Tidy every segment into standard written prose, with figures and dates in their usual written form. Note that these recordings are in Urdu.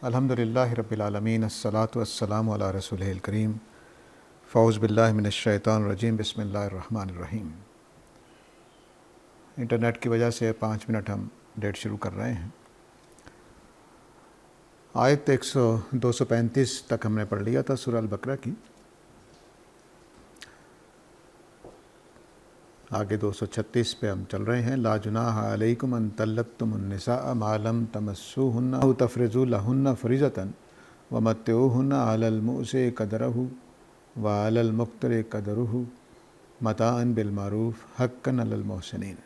الحمدللہ رب العالمین، الصلاۃ والسلام علی رسولہ الکریم، فاعوذ باللہ من الشیطان الرجیم، بسم اللہ الرحمن الرحیم۔ انٹرنیٹ کی وجہ سے 5 منٹ ہم لیٹ شروع کر رہے ہیں۔ آیت 235 تک ہم نے پڑھ لیا تھا سورہ البقرہ کی، آگے 236 پہ ہم چل رہے ہیں۔ لا جناح علیکم ان طلقتم النساء ما لم تمسوهن او تفرضوا لهن فریضۃ ومتعوهن علی الموسع قدرہ وعلی المقتر قدرہ متاعا بالمعروف حقا علی المحسنین۔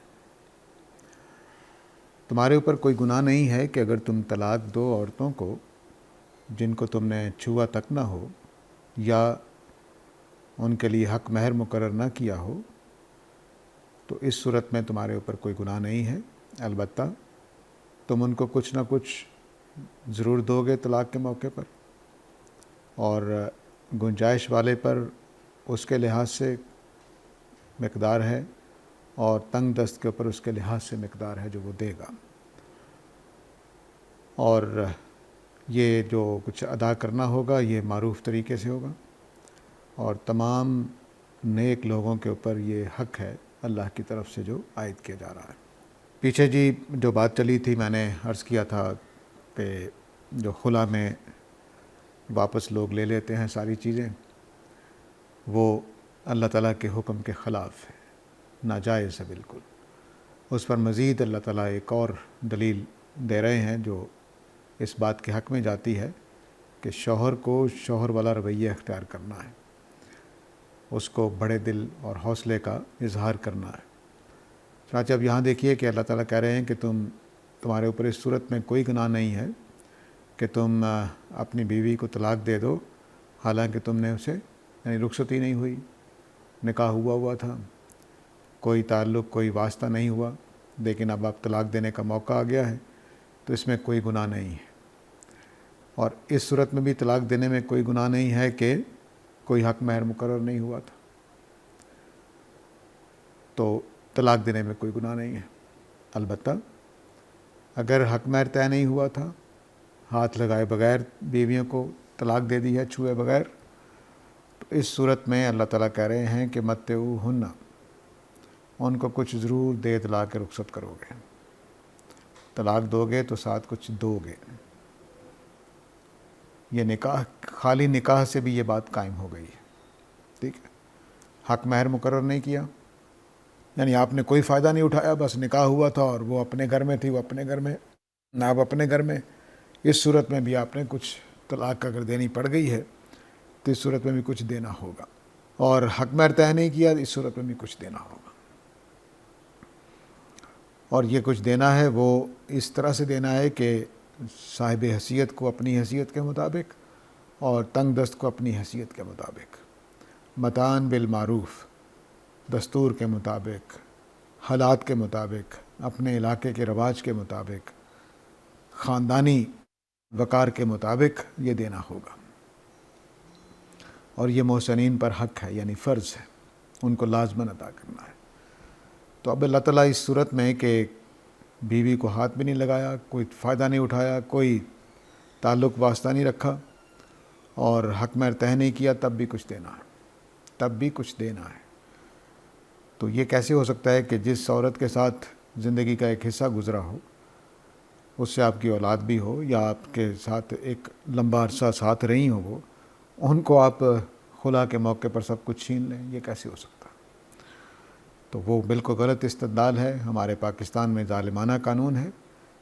تمہارے اوپر کوئی گناہ نہیں ہے کہ اگر تم طلاق دو عورتوں کو جن کو تم نے چھوا تک نہ ہو یا ان کے لیے حق مہر مقرر نہ کیا ہو، تو اس صورت میں تمہارے اوپر کوئی گناہ نہیں ہے۔ البتہ تم ان کو کچھ نہ کچھ ضرور دو گے طلاق کے موقع پر، اور گنجائش والے پر اس کے لحاظ سے مقدار ہے، اور تنگ دست کے اوپر اس کے لحاظ سے مقدار ہے جو وہ دے گا، اور یہ جو کچھ ادا کرنا ہوگا یہ معروف طریقے سے ہوگا، اور تمام نیک لوگوں کے اوپر یہ حق ہے اللہ کی طرف سے جو عائد کیا جا رہا ہے۔ پیچھے جو بات چلی تھی، میں نے عرض کیا تھا کہ جو خلا میں واپس لوگ لے لیتے ہیں ساری چیزیں، وہ اللہ تعالیٰ کے حکم کے خلاف ہے، ناجائز ہے بالکل۔ اس پر مزید اللہ تعالیٰ ایک اور دلیل دے رہے ہیں جو اس بات کے حق میں جاتی ہے کہ شوہر کو شوہر والا رویہ اختیار کرنا ہے، اس کو بڑے دل اور حوصلے کا اظہار کرنا ہے۔ چنانچہ اب یہاں دیکھیے کہ اللہ تعالیٰ کہہ رہے ہیں کہ تمہارے اوپر اس صورت میں کوئی گناہ نہیں ہے کہ تم اپنی بیوی کو طلاق دے دو، حالانکہ تم نے اسے یعنی رخصتی نہیں ہوئی، نکاح ہوا تھا، کوئی تعلق کوئی واسطہ نہیں ہوا، لیکن اب طلاق دینے کا موقع آ گیا ہے، تو اس میں کوئی گناہ نہیں ہے۔ اور اس صورت میں بھی طلاق دینے میں کوئی گناہ نہیں ہے کہ کوئی حق مہر مقرر نہیں ہوا تھا، تو طلاق دینے میں کوئی گناہ نہیں ہے۔ البتہ اگر حق مہر طے نہیں ہوا تھا، ہاتھ لگائے بغیر بیویوں کو طلاق دے دی ہے، چھوئے بغیر، تو اس صورت میں اللہ تعالیٰ کہہ رہے ہیں کہ متعوہن، ان کو کچھ ضرور دے دلا کے رخصت کرو گے۔ طلاق دو گے تو ساتھ کچھ دو گے۔ یہ نکاح، خالی نکاح سے بھی یہ بات قائم ہو گئی ہے، ٹھیک ہے۔ حق مہر مقرر نہیں کیا، یعنی آپ نے کوئی فائدہ نہیں اٹھایا، بس نکاح ہوا تھا اور وہ اپنے گھر میں تھی، وہ اپنے گھر میں، نہ اب اپنے گھر میں، اس صورت میں بھی آپ نے کچھ طلاق اگر دینی پڑ گئی ہے تو اس صورت میں بھی کچھ دینا ہوگا، اور حق مہر طے نہیں کیا اس صورت میں بھی کچھ دینا ہوگا۔ اور یہ کچھ دینا ہے وہ اس طرح سے دینا ہے کہ صاحب حیثیت کو اپنی حیثیت کے مطابق اور تنگ دست کو اپنی حیثیت کے مطابق، متاعاً بالمعروف، دستور کے مطابق، حالات کے مطابق، اپنے علاقے کے رواج کے مطابق، خاندانی وقار کے مطابق یہ دینا ہوگا، اور یہ محسنین پر حق ہے، یعنی فرض ہے، ان کو لازماً ادا کرنا ہے۔ تو اب اللہ تعالیٰ اس صورت میں کہ بیوی کو ہاتھ بھی نہیں لگایا، کوئی فائدہ نہیں اٹھایا، کوئی تعلق واسطہ نہیں رکھا، اور حق مہر طے نہیں کیا، تب بھی کچھ دینا ہے، تب بھی کچھ دینا ہے۔ تو یہ کیسے ہو سکتا ہے کہ جس عورت کے ساتھ زندگی کا ایک حصہ گزرا ہو، اس سے آپ کی اولاد بھی ہو، یا آپ کے ساتھ ایک لمبا عرصہ ساتھ رہی ہوں وہ، ان کو آپ خلا کے موقع پر سب کچھ چھین لیں؟ یہ کیسے ہو سکتا؟ تو وہ بالکل غلط استدلال ہے۔ ہمارے پاکستان میں ظالمانہ قانون ہے،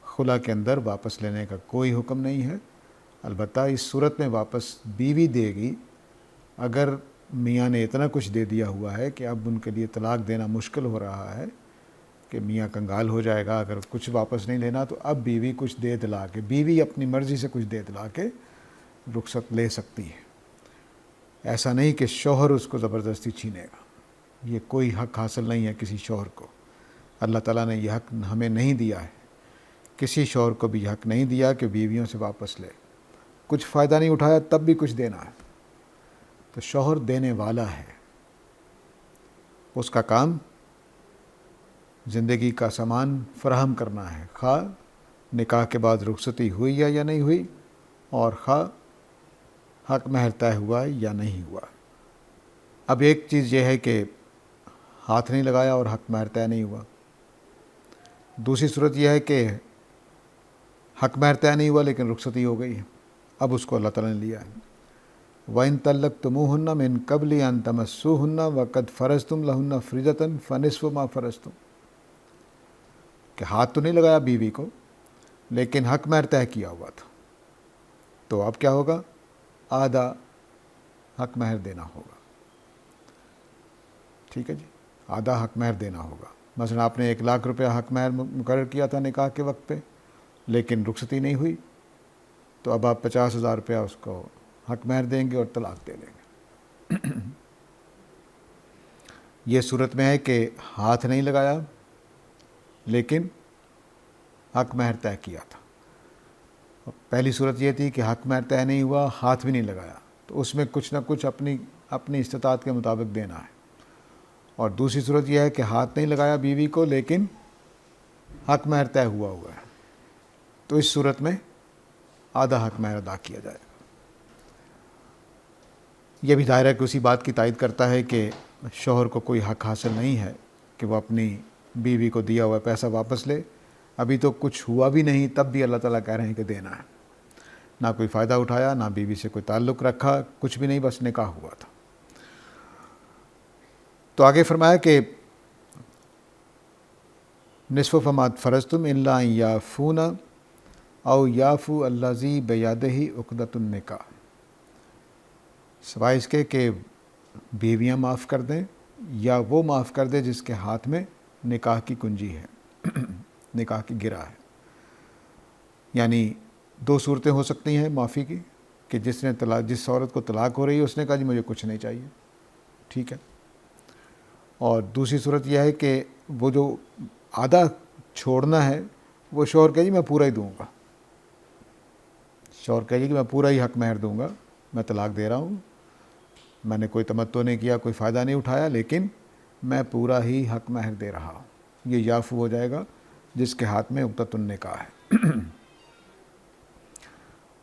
خلا کے اندر واپس لینے کا کوئی حکم نہیں ہے۔ البتہ اس صورت میں واپس بیوی دے گی اگر میاں نے اتنا کچھ دے دیا ہوا ہے کہ اب ان کے لیے طلاق دینا مشکل ہو رہا ہے، کہ میاں کنگال ہو جائے گا اگر کچھ واپس نہیں لینا، تو اب بیوی کچھ دے دلا کے، بیوی اپنی مرضی سے کچھ دے دلا کے رخصت لے سکتی ہے۔ ایسا نہیں کہ شوہر اس کو زبردستی چھینے گا، یہ کوئی حق حاصل نہیں ہے کسی شوہر کو۔ اللہ تعالیٰ نے یہ حق ہمیں نہیں دیا ہے، کسی شوہر کو بھی حق نہیں دیا کہ بیویوں سے واپس لے۔ کچھ فائدہ نہیں اٹھایا تب بھی کچھ دینا ہے، تو شوہر دینے والا ہے، اس کا کام زندگی کا سامان فراہم کرنا ہے، خواہ نکاح کے بعد رخصتی ہوئی یا نہیں ہوئی، اور خواہ حق مہر طے ہوا یا نہیں ہوا۔ اب ایک چیز یہ ہے کہ ہاتھ نہیں لگایا اور حق مہر طے نہیں ہوا۔ دوسری صورت یہ ہے کہ حق مہر طے نہیں ہوا لیکن رخصتی ہو گئی ہے، اب اس کو اللہ تعالیٰ نے لیا ہے۔ وَإِن طَلَّقْتُمُوهُنَّ مِن قَبْلِ أَن تَمَسُّوهُنَّ وَقَدْ فَرَضْتُمْ لَهُنَّ فَرِيضَةً فَنِصْفُ مَا فَرَضْتُمْ، کہ ہاتھ تو نہیں لگایا بیوی کو لیکن حق مہر طے کیا ہوا تھا، تو اب کیا ہوگا؟ آدھا حق مہر دینا ہوگا۔ ٹھیک ہے جی، آدھا حق مہر دینا ہوگا۔ مثلا آپ نے 1,00,000 روپیہ حق مہر مقرر کیا تھا نکاح کے وقت پہ، لیکن رخصتی نہیں ہوئی، تو اب آپ 50,000 روپیہ اس کو حق مہر دیں گے اور طلاق دے دیں گے۔ یہ صورت میں ہے کہ ہاتھ نہیں لگایا لیکن حق مہر طے کیا تھا۔ پہلی صورت یہ تھی کہ حق مہر طے نہیں ہوا، ہاتھ بھی نہیں لگایا، تو اس میں کچھ نہ کچھ اپنی استطاعت کے مطابق دینا ہے۔ اور دوسری صورت یہ ہے کہ ہاتھ نہیں لگایا بیوی کو لیکن حق مہر طے ہوا ہے، تو اس صورت میں آدھا حق مہر ادا کیا جائے گا۔ یہ بھی ظاہر ہے کہ اسی بات کی تائید کرتا ہے کہ شوہر کو کوئی حق حاصل نہیں ہے کہ وہ اپنی بیوی کو دیا ہوا پیسہ واپس لے۔ ابھی تو کچھ ہوا بھی نہیں، تب بھی اللہ تعالیٰ کہہ رہے ہیں کہ دینا ہے۔ نہ کوئی فائدہ اٹھایا، نہ بیوی سے کوئی تعلق رکھا، کچھ بھی نہیں، بس نکاح ہوا تھا۔ تو آگے فرمایا کہ نصف فما فرضتم الا ان یعفون او یعفو الذی بیدہ عقدۃ النکاح، سوائے اس کے کہ بیویاں معاف کر دیں یا وہ معاف کر دے جس کے ہاتھ میں نکاح کی کنجی ہے، نکاح کی گرہ ہے۔ یعنی دو صورتیں ہو سکتی ہیں معافی کی، کہ جس عورت کو طلاق ہو رہی ہے اس نے کہا جی مجھے کچھ نہیں چاہیے، ٹھیک ہے، اور دوسری صورت یہ ہے کہ وہ جو آدھا چھوڑنا ہے وہ شوہر کہے جی میں پورا ہی دوں گا، شوہر کہے جی کہ میں پورا ہی حق مہر دوں گا، میں طلاق دے رہا ہوں، میں نے کوئی تمتع نہیں کیا، کوئی فائدہ نہیں اٹھایا، لیکن میں پورا ہی حق مہر دے رہا ہوں۔ یہ یعفو ہو جائے گا جس کے ہاتھ میں عقدۃ النکاح ہے۔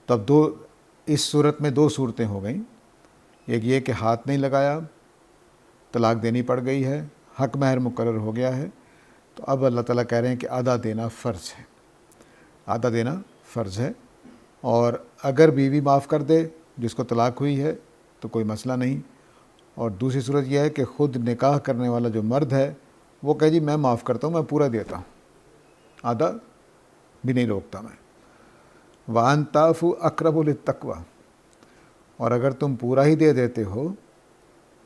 تو اب اس صورت میں دو صورتیں ہو گئیں، ایک یہ کہ ہاتھ نہیں لگایا، طلاق دینی پڑ گئی ہے، حق مہر مقرر ہو گیا ہے، تو اب اللہ تعالیٰ کہہ رہے ہیں کہ آدھا دینا فرض ہے، آدھا دینا فرض ہے۔ اور اگر بیوی معاف کر دے جس کو طلاق ہوئی ہے تو کوئی مسئلہ نہیں، اور دوسری صورت یہ ہے کہ خود نکاح کرنے والا جو مرد ہے وہ کہے جی میں معاف کرتا ہوں، میں پورا دیتا ہوں، آدھا بھی نہیں روکتا میں۔ وَأَن تَعْفُوا أَقْرَبُ لِلتَّقْوَىٰ، اور اگر تم پورا ہی دے دیتے ہو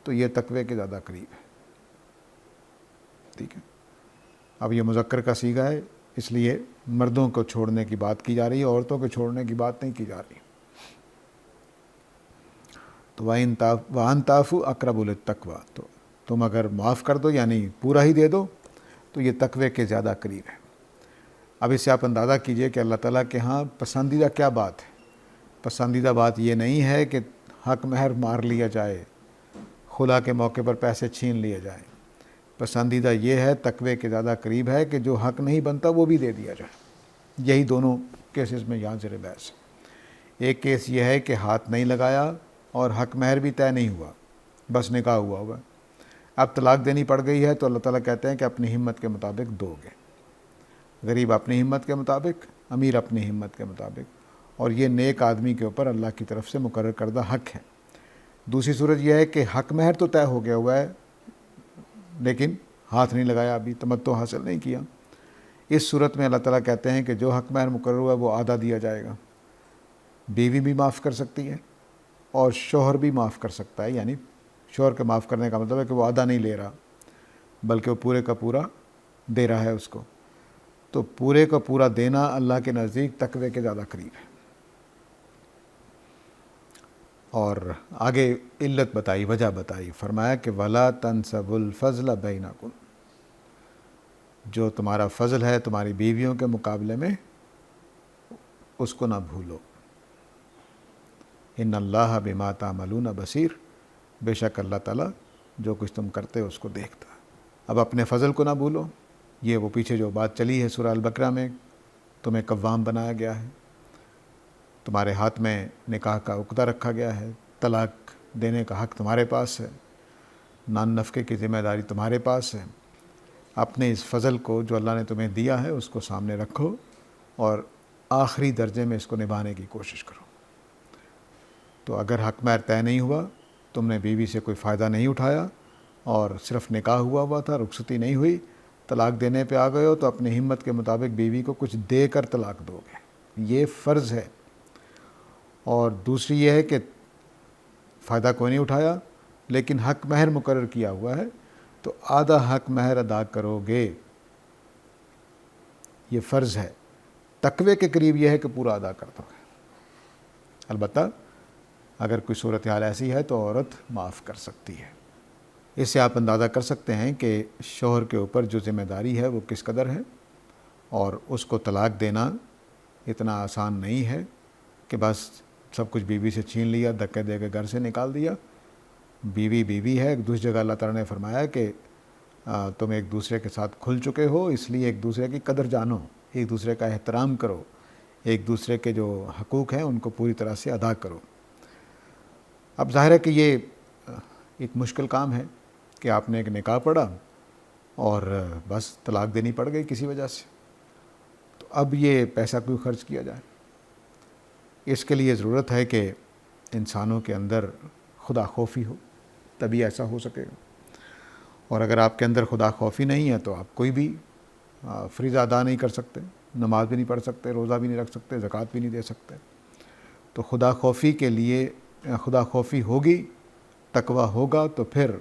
تو یہ تقوی کے زیادہ قریب ہے۔ ٹھیک ہے، اب یہ مذکر کا صیغہ ہے، اس لیے مردوں کو چھوڑنے کی بات کی جا رہی ہے، عورتوں کو چھوڑنے کی بات نہیں کی جا رہی۔ تو وَأَن تَعْفُوا أَقْرَبُ لِلتَّقْوَىٰ، تو تم اگر معاف کر دو یعنی پورا ہی دے دو تو یہ تقوی کے زیادہ قریب ہے۔ اب اس سے آپ اندازہ کیجئے کہ اللہ تعالیٰ کے ہاں پسندیدہ کیا بات ہے۔ پسندیدہ بات یہ نہیں ہے کہ حق مہر مار لیا جائے، خلا کے موقع پر پیسے چھین لیے جائیں، پسندیدہ یہ ہے، تقوی کے زیادہ قریب ہے کہ جو حق نہیں بنتا وہ بھی دے دیا جائے۔ یہی دونوں کیسز میں یہاں زیر بحث ہے۔ ایک کیس یہ ہے کہ ہاتھ نہیں لگایا اور حق مہر بھی طے نہیں ہوا، بس نکاح ہوا، اب طلاق دینی پڑ گئی ہے، تو اللہ تعالیٰ کہتے ہیں کہ اپنی ہمت کے مطابق دو گے، غریب اپنی ہمت کے مطابق، امیر اپنی ہمت کے مطابق، اور یہ نیک آدمی کے اوپر اللہ کی طرف سے مقرر کردہ حق ہے۔ دوسری صورت یہ ہے کہ حق مہر تو طے ہو گیا ہوا ہے لیکن ہاتھ نہیں لگایا، ابھی تمتع حاصل نہیں کیا، اس صورت میں اللہ تعالیٰ کہتے ہیں کہ جو حق مہر مقرر ہوا ہے وہ آدھا دیا جائے گا۔ بیوی بھی معاف کر سکتی ہے اور شوہر بھی معاف کر سکتا ہے، یعنی شوہر کے معاف کرنے کا مطلب ہے کہ وہ آدھا نہیں لے رہا بلکہ وہ پورے کا پورا دے رہا ہے اس کو، تو پورے کا پورا دینا اللہ کے نزدیک تقوی کے زیادہ قریب ہے۔ اور آگے علت بتائی، وجہ بتائی، فرمایا کہ وَلَا تَنْسَبُوا الْفَضْلَ بَيْنَكُمْ، جو تمہارا فضل ہے تمہاری بیویوں کے مقابلے میں اس کو نہ بھولو۔ ان اللہ بما تعملون بصیر، بے شک اللہ تعالیٰ جو کچھ تم کرتے ہو اس کو دیکھتا ہے۔ اب اپنے فضل کو نہ بھولو، یہ وہ پیچھے جو بات چلی ہے سورہ البقرہ میں، تمہیں قوام بنایا گیا ہے، تمہارے ہاتھ میں نکاح کا عقدہ رکھا گیا ہے، طلاق دینے کا حق تمہارے پاس ہے، نان نفقے کی ذمہ داری تمہارے پاس ہے۔ اپنے اس فضل کو جو اللہ نے تمہیں دیا ہے اس کو سامنے رکھو اور آخری درجے میں اس کو نبھانے کی کوشش کرو۔ تو اگر حق مہر طے نہیں ہوا، تم نے بیوی سے کوئی فائدہ نہیں اٹھایا اور صرف نکاح ہوا تھا، رخصتی نہیں ہوئی، طلاق دینے پہ آ گئے ہو، تو اپنی ہمت کے مطابق بیوی کو کچھ دے کر طلاق دو گے، یہ فرض ہے۔ اور دوسری یہ ہے کہ فائدہ کوئی نہیں اٹھایا لیکن حق مہر مقرر کیا ہوا ہے تو آدھا حق مہر ادا کرو گے، یہ فرض ہے۔ تقوی کے قریب یہ ہے کہ پورا ادا کر دو گے۔ البتہ اگر کوئی صورتحال ایسی ہے تو عورت معاف کر سکتی ہے۔ اس سے آپ اندازہ کر سکتے ہیں کہ شوہر کے اوپر جو ذمہ داری ہے وہ کس قدر ہے، اور اس کو طلاق دینا اتنا آسان نہیں ہے کہ بس سب کچھ بیوی سے چھین لیا، دھکے دے کے گھر سے نکال دیا۔ بیوی بیوی ہے۔ ایک دوسری جگہ اللہ تعالیٰ نے فرمایا کہ تم ایک دوسرے کے ساتھ کھل چکے ہو، اس لیے ایک دوسرے کی قدر جانو، ایک دوسرے کا احترام کرو، ایک دوسرے کے جو حقوق ہیں ان کو پوری طرح سے ادا کرو۔ اب ظاہر ہے کہ یہ ایک مشکل کام ہے کہ آپ نے ایک نکاح پڑھا اور بس طلاق دینی پڑ گئی کسی وجہ سے، تو اب یہ پیسہ کیوں خرچ کیا جائے؟ اس کے لیے ضرورت ہے کہ انسانوں کے اندر خدا خوفی ہو، تبھی ایسا ہو سکے گا۔ اور اگر آپ کے اندر خدا خوفی نہیں ہے تو آپ کوئی بھی فریضہ ادا نہیں کر سکتے، نماز بھی نہیں پڑھ سکتے، روزہ بھی نہیں رکھ سکتے، زکوٰۃ بھی نہیں دے سکتے۔ تو خدا خوفی کے لیے خدا خوفی ہوگی، تقویٰ ہوگا، تو پھر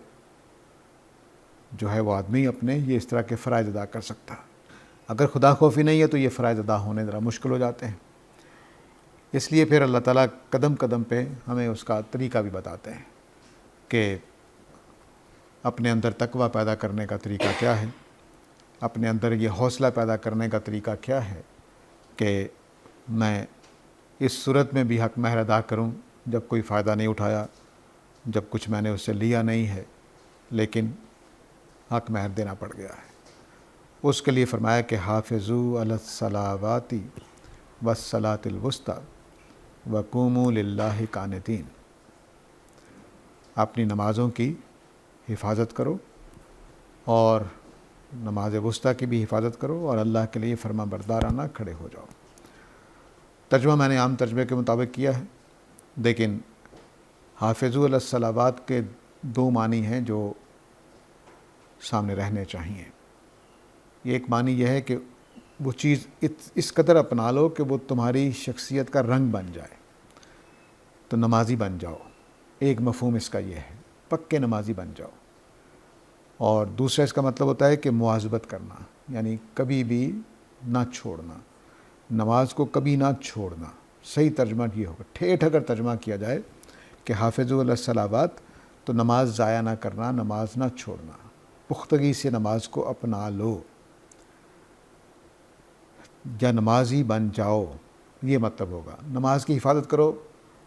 جو ہے وہ آدمی اپنے یہ اس طرح کے فرائض ادا کر سکتا۔ اگر خدا خوفی نہیں ہے تو یہ فرائض ادا ہونے ذرا مشکل ہو جاتے ہیں۔ اس لیے پھر اللہ تعالیٰ قدم قدم پہ ہمیں اس کا طریقہ بھی بتاتے ہیں کہ اپنے اندر تقویٰ پیدا کرنے کا طریقہ کیا ہے، اپنے اندر یہ حوصلہ پیدا کرنے کا طریقہ کیا ہے کہ میں اس صورت میں بھی حق مہر ادا کروں جب کوئی فائدہ نہیں اٹھایا، جب کچھ میں نے اس سے لیا نہیں ہے لیکن حق مہر دینا پڑ گیا ہے۔ اس کے لیے فرمایا کہ حافظوا علی الصلاوات والصلاۃ الوسطی وقوموا للہ قانتین، اپنی نمازوں کی حفاظت کرو اور نماز وسطیٰ کی بھی حفاظت کرو اور اللہ کے لیے فرما بردارانہ کھڑے ہو جاؤ۔ ترجمہ میں نے عام ترجمے کے مطابق کیا ہے، لیکن حافظوا علی الصلاوات کے دو معنی ہیں جو سامنے رہنے چاہیے۔ ایک معنی یہ ہے کہ وہ چیز اس قدر اپنا لو کہ وہ تمہاری شخصیت کا رنگ بن جائے، تو نمازی بن جاؤ۔ ایک مفہوم اس کا یہ ہے، پکے نمازی بن جاؤ۔ اور دوسرا اس کا مطلب ہوتا ہے کہ مواظبت کرنا، یعنی کبھی بھی نہ چھوڑنا، نماز کو کبھی نہ چھوڑنا۔ صحیح ترجمہ یہ ہوگا، ٹھیٹھ اگر ترجمہ کیا جائے کہ حافظوا علی الصلاوات، تو نماز ضائع نہ کرنا، نماز نہ چھوڑنا، پختگی سے نماز کو اپنا لو یا نمازی بن جاؤ، یہ مطلب ہوگا۔ نماز کی حفاظت کرو،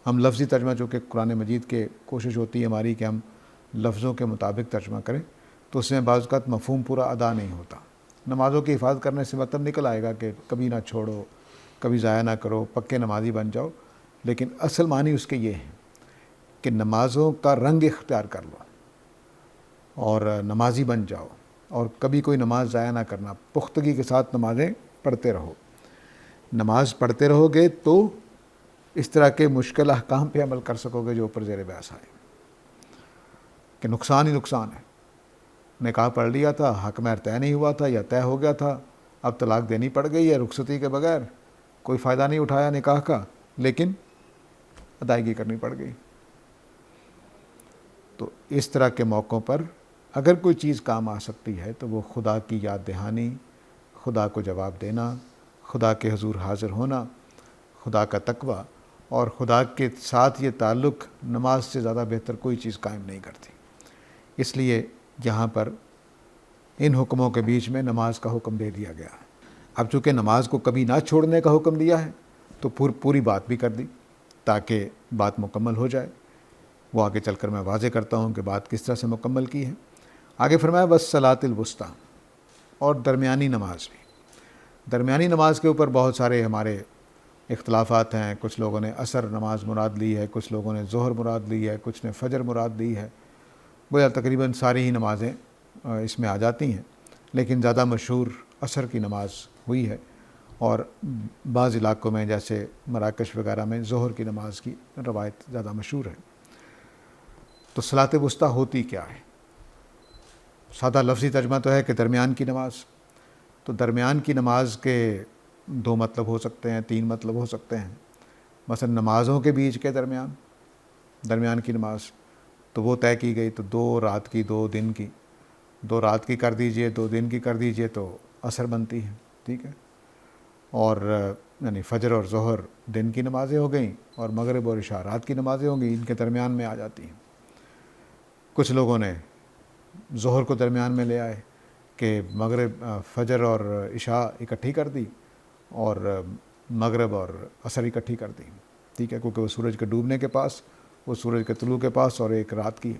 ہم لفظی ترجمہ جو کہ قرآن مجید کے کوشش ہوتی ہے ہماری کہ ہم لفظوں کے مطابق ترجمہ کریں، تو اس میں بعض اوقات مفہوم پورا ادا نہیں ہوتا۔ نمازوں کی حفاظت کرنے سے مطلب نکل آئے گا کہ کبھی نہ چھوڑو، کبھی ضائع نہ کرو، پکے نمازی بن جاؤ، لیکن اصل معنی اس کے یہ ہیں کہ نمازوں کا رنگ اختیار کر لو اور نمازی بن جاؤ، اور کبھی کوئی نماز ضائع نہ کرنا، پختگی کے ساتھ نمازیں پڑھتے رہو۔ نماز پڑھتے رہو گے تو اس طرح کے مشکل احکام پہ عمل کر سکو گے جو اوپر زیر بحث آئے کہ نقصان ہی نقصان ہے۔ نکاح پڑھ لیا تھا، حق مہر طے نہیں ہوا تھا یا طے ہو گیا تھا، اب طلاق دینی پڑ گئی ہے رخصتی کے بغیر، کوئی فائدہ نہیں اٹھایا نکاح کا لیکن ادائیگی کرنی پڑ گئی۔ تو اس طرح کے موقعوں پر اگر کوئی چیز کام آ سکتی ہے تو وہ خدا کی یاد دہانی، خدا کو جواب دینا، خدا کے حضور حاضر ہونا، خدا کا تقویٰ، اور خدا کے ساتھ یہ تعلق نماز سے زیادہ بہتر کوئی چیز قائم نہیں کرتی۔ اس لیے یہاں پر ان حکموں کے بیچ میں نماز کا حکم دے دیا گیا۔ اب چونکہ نماز کو کبھی نہ چھوڑنے کا حکم دیا ہے تو پوری بات بھی کر دی تاکہ بات مکمل ہو جائے۔ وہ آگے چل کر میں واضح کرتا ہوں کہ بات کس طرح سے مکمل کی ہے۔ آگے فرمایا والصلاۃ الوسطیٰ، اور درمیانی نماز بھی۔ درمیانی نماز کے اوپر بہت سارے ہمارے اختلافات ہیں، کچھ لوگوں نے عصر نماز مراد لی ہے، کچھ لوگوں نے ظہر مراد لی ہے، کچھ نے فجر مراد لی ہے. گویا تقریباً ساری ہی نمازیں اس میں آ جاتی ہیں، لیکن زیادہ مشہور عصر کی نماز ہوئی ہے، اور بعض علاقوں میں جیسے مراکش وغیرہ میں ظہر کی نماز کی روایت زیادہ مشہور ہے. تو صلاۃ وسطیٰ ہوتی کیا ہے؟ سادہ لفظی ترجمہ تو ہے کہ درمیان کی نماز. تو درمیان کی نماز کے دو مطلب ہو سکتے ہیں، تین مطلب ہو سکتے ہیں. مثلا نمازوں کے بیچ کے درمیان کی نماز تو وہ طے کی گئی، تو 2 رات کی 2 دن کی، 2 رات کی کر دیجئے 2 دن کی کر دیجئے تو عصر بنتی ہے. ٹھیک ہے. اور یعنی فجر اور ظہر دن کی نمازیں ہو گئیں، اور مغرب اور عشاء رات کی نمازیں ہوں گی، ان کے درمیان میں آ جاتی ہیں. کچھ لوگوں نے ظہر کو درمیان میں لے آئے کہ مغرب فجر اور عشاء اکٹھی کر دی، اور مغرب اور عصر اکٹھی کر دی. ٹھیک ہے، کیونکہ وہ سورج کے ڈوبنے کے پاس، وہ سورج کے طلوع کے پاس، اور ایک رات کی.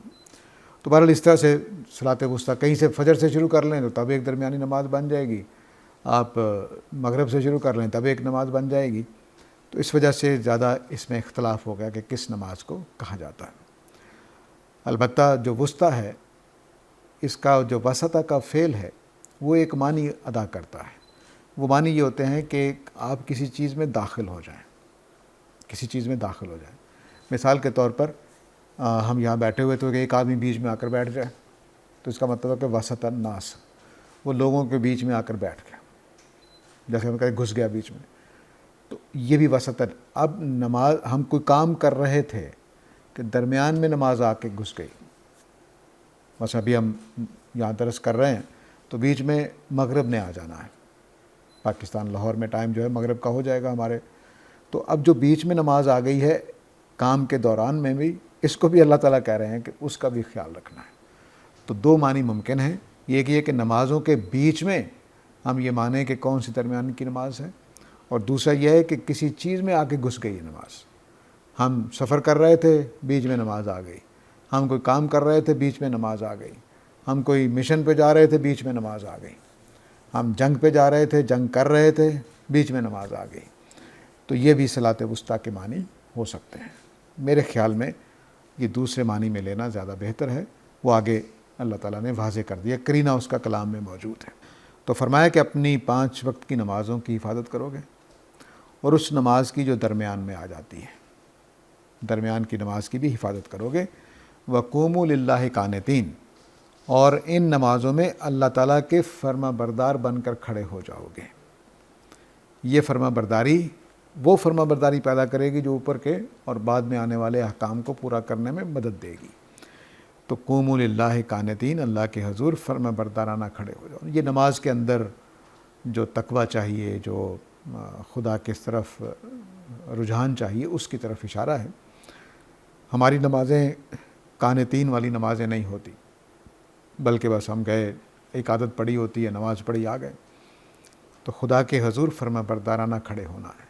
تو بہرحال اس طرح سے صلاۃ وسطیٰ کہیں سے فجر سے شروع کر لیں تو تب ایک درمیانی نماز بن جائے گی، آپ مغرب سے شروع کر لیں تب ایک نماز بن جائے گی. تو اس وجہ سے زیادہ اس میں اختلاف ہو گیا کہ کس نماز کو کہا جاتا ہے. البتہ جو وسطیٰ ہے، اس کا جو وسطہ کا فعل ہے وہ ایک معنی ادا کرتا ہے. وہ معنی یہ ہوتے ہیں کہ آپ کسی چیز میں داخل ہو جائیں، کسی چیز میں داخل ہو جائیں. مثال کے طور پر ہم یہاں بیٹھے ہوئے تو ایک آدمی بیچ میں آ کر بیٹھ جائے تو اس کا مطلب ہے کہ وسط الناس، وہ لوگوں کے بیچ میں آ کر بیٹھ گیا، جیسے ہم کہیں گھس گیا بیچ میں. تو یہ بھی وسط ہے. اب نماز ہم کوئی کام کر رہے تھے کہ درمیان میں نماز آ کے گھس گئی. مثلا ابھی ہم یہاں درس کر رہے ہیں تو بیچ میں مغرب نے آ جانا ہے. پاکستان لاہور میں ٹائم جو ہے مغرب کا ہو جائے گا ہمارے. تو اب جو بیچ میں نماز آ گئی ہے کام کے دوران میں بھی، اس کو بھی اللہ تعالیٰ کہہ رہے ہیں کہ اس کا بھی خیال رکھنا ہے. تو 2 معنی ممکن ہیں. ایک یہ کہ نمازوں کے بیچ میں ہم یہ مانیں کہ کون سی درمیان کی نماز ہے، اور دوسرا یہ ہے کہ کسی چیز میں آ کے گھس گئی ہے نماز. ہم سفر کر رہے تھے، بیچ میں نماز آ گئی. ہم کوئی کام کر رہے تھے، بیچ میں نماز آ گئی. ہم کوئی مشن پہ جا رہے تھے، بیچ میں نماز آ گئی. ہم جنگ پہ جا رہے تھے، جنگ کر رہے تھے، بیچ میں نماز آ گئی. تو یہ بھی صلاۃ وسطیٰ کے معنی ہو سکتے ہیں. میرے خیال میں یہ دوسرے معنی میں لینا زیادہ بہتر ہے. وہ آگے اللہ تعالیٰ نے واضح کر دیا، قرینہ اس کا کلام میں موجود ہے. تو فرمایا کہ اپنی 5 وقت کی نمازوں کی حفاظت کرو گے، اور اس نماز کی جو درمیان میں آ جاتی ہے، درمیان کی نماز کی بھی حفاظت کرو گے. وَقُومُوا لِلَّهِ قَانِتِينَ، اور ان نمازوں میں اللہ تعالیٰ کے فرما بردار بن کر کھڑے ہو جاؤ گے. یہ فرما برداری وہ فرما برداری پیدا کرے گی جو اوپر کے اور بعد میں آنے والے احکام کو پورا کرنے میں مدد دے گی. تو قوموا للہ قانتین، اللہ کے حضور فرما بردارانہ کھڑے ہو جاؤ. یہ نماز کے اندر جو تقویٰ چاہیے، جو خدا کی طرف رجحان چاہیے، اس کی طرف اشارہ ہے. ہماری نمازیں قانتین والی نمازیں نہیں ہوتی، بلکہ بس ہم گئے، ایک عادت پڑی ہوتی ہے، نماز پڑھی آ گئے. تو خدا کے حضور فرما بردارانہ کھڑے ہونا ہے.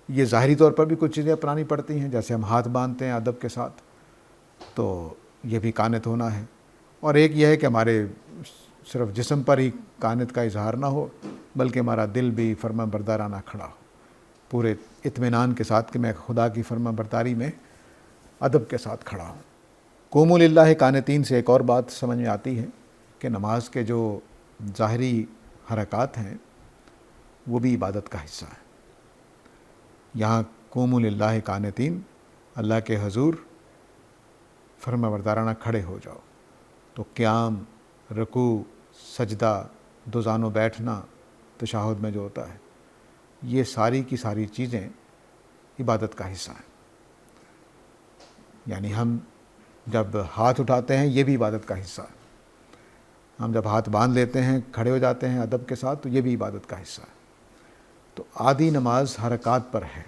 یہ ظاہری طور پر بھی کچھ چیزیں اپنانی پڑتی ہیں، جیسے ہم ہاتھ باندھتے ہیں ادب کے ساتھ، تو یہ بھی قانت ہونا ہے. اور ایک یہ ہے کہ ہمارے صرف جسم پر ہی قانت کا اظہار نہ ہو، بلکہ ہمارا دل بھی فرما بردارانہ کھڑا ہو، پورے اطمینان کے ساتھ کہ میں خدا کی فرما برداری میں ادب کے ساتھ کھڑا ہوں. قوموا للہ قانتین سے ایک اور بات سمجھ میں آتی ہے کہ نماز کے جو ظاہری حرکات ہیں وہ بھی عبادت کا حصہ ہے. یہاں قوموا للہ قانتین، اللہ کے حضور فرما بردارانہ کھڑے ہو جاؤ. تو قیام، رکوع، سجدہ، دوزانوں بیٹھنا تشہد میں جو ہوتا ہے، یہ ساری کی ساری چیزیں عبادت کا حصہ ہیں. یعنی ہم جب ہاتھ اٹھاتے ہیں یہ بھی عبادت کا حصہ ہے. ہم جب ہاتھ باندھ لیتے ہیں، کھڑے ہو جاتے ہیں ادب کے ساتھ، تو یہ بھی عبادت کا حصہ ہے. تو آدھی نماز حرکات پر ہے،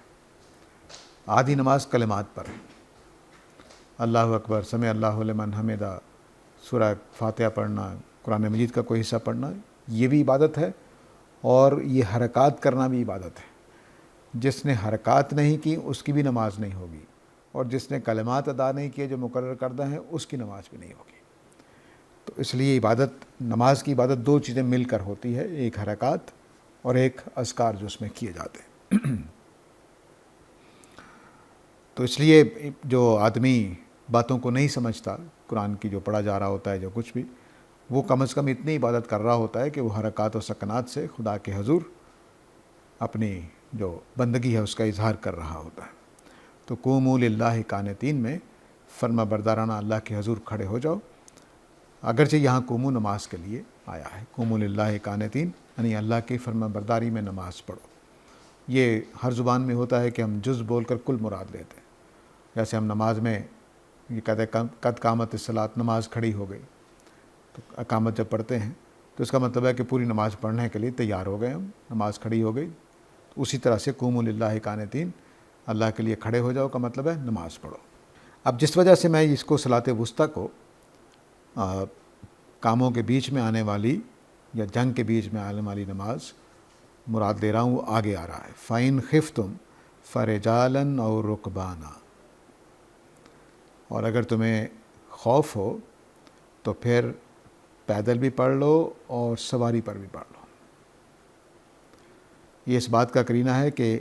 آدھی نماز کلمات پر ہے. اللہ اکبر، سمع اللہ لمن حمدہ، سورہ فاتحہ پڑھنا، قرآن مجید کا کوئی حصہ پڑھنا، یہ بھی عبادت ہے. اور یہ حرکات کرنا بھی عبادت ہے. جس نے حرکات نہیں کی اس کی بھی نماز نہیں ہوگی، اور جس نے کلمات ادا نہیں کیے جو مقرر کردہ ہیں اس کی نماز بھی نہیں ہوگی. تو اس لیے عبادت، نماز کی عبادت 2 چیزیں مل کر ہوتی ہے، ایک حرکات اور ایک اذکار جو اس میں کیے جاتے ہیں. تو اس لیے جو آدمی باتوں کو نہیں سمجھتا، قرآن کی جو پڑھا جا رہا ہوتا ہے جو کچھ بھی، وہ کم از کم اتنی عبادت کر رہا ہوتا ہے کہ وہ حرکات و سکنات سے خدا کے حضور اپنی جو بندگی ہے اس کا اظہار کر رہا ہوتا ہے۔ تو قوموا للہ قانتین میں فرما بردارانہ اللہ کے حضور کھڑے ہو جاؤ، اگرچہ یہاں قوموا نماز کے لیے آیا ہے، قوموا للہ قانتین یعنی اللہ کی فرما برداری میں نماز پڑھو۔ یہ ہر زبان میں ہوتا ہے کہ ہم جز بول کر کل مراد لیتے ہیں، جیسے ہم نماز میں یہ کہتے ہیں قد قامت الصلاۃ، نماز کھڑی ہو گئی، تو اقامت جب پڑھتے ہیں تو اس کا مطلب ہے کہ پوری نماز پڑھنے کے لیے تیار ہو گئے ہم، نماز کھڑی ہو گئی۔ اسی طرح سے قوموا للہ قانتین، اللہ کے لیے کھڑے ہو جاؤ کا مطلب ہے نماز پڑھو۔ اب جس وجہ سے میں اس کو صلاۃ وسطیٰ کو کاموں کے بیچ میں آنے والی یا جنگ کے بیچ میں آنے والی نماز مراد دے رہا ہوں، وہ آگے آ رہا ہے۔ فَإِنْ خِفْتُمْ فَرِجَالًا أَوْ رُكْبَانًا، اور اگر تمہیں خوف ہو تو پھر پیدل بھی پڑھ لو اور سواری پر بھی پڑھ لو۔ یہ اس بات کا قرینہ ہے کہ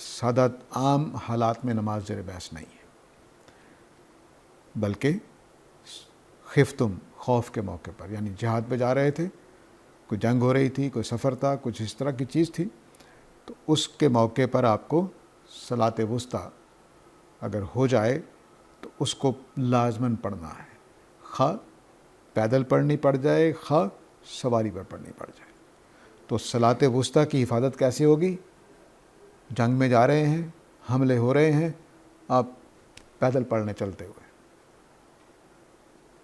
سادہ عام حالات میں نماز زیر بحث نہیں ہے، بلکہ خفتم خوف کے موقع پر، یعنی جہاد پہ جا رہے تھے، کوئی جنگ ہو رہی تھی، کوئی سفر تھا، کچھ اس طرح کی چیز تھی، تو اس کے موقع پر آپ کو صلاۃ وسطیٰ اگر ہو جائے تو اس کو لازماً پڑھنا ہے، خواہ پیدل پڑھنی پڑ جائے، خواہ سواری پر پڑھنی پڑ جائے۔ تو صلاۃ وسطیٰ کی حفاظت کیسے ہوگی؟ جنگ میں جا رہے ہیں، حملے ہو رہے ہیں، آپ پیدل پڑھنے چلتے ہوئے،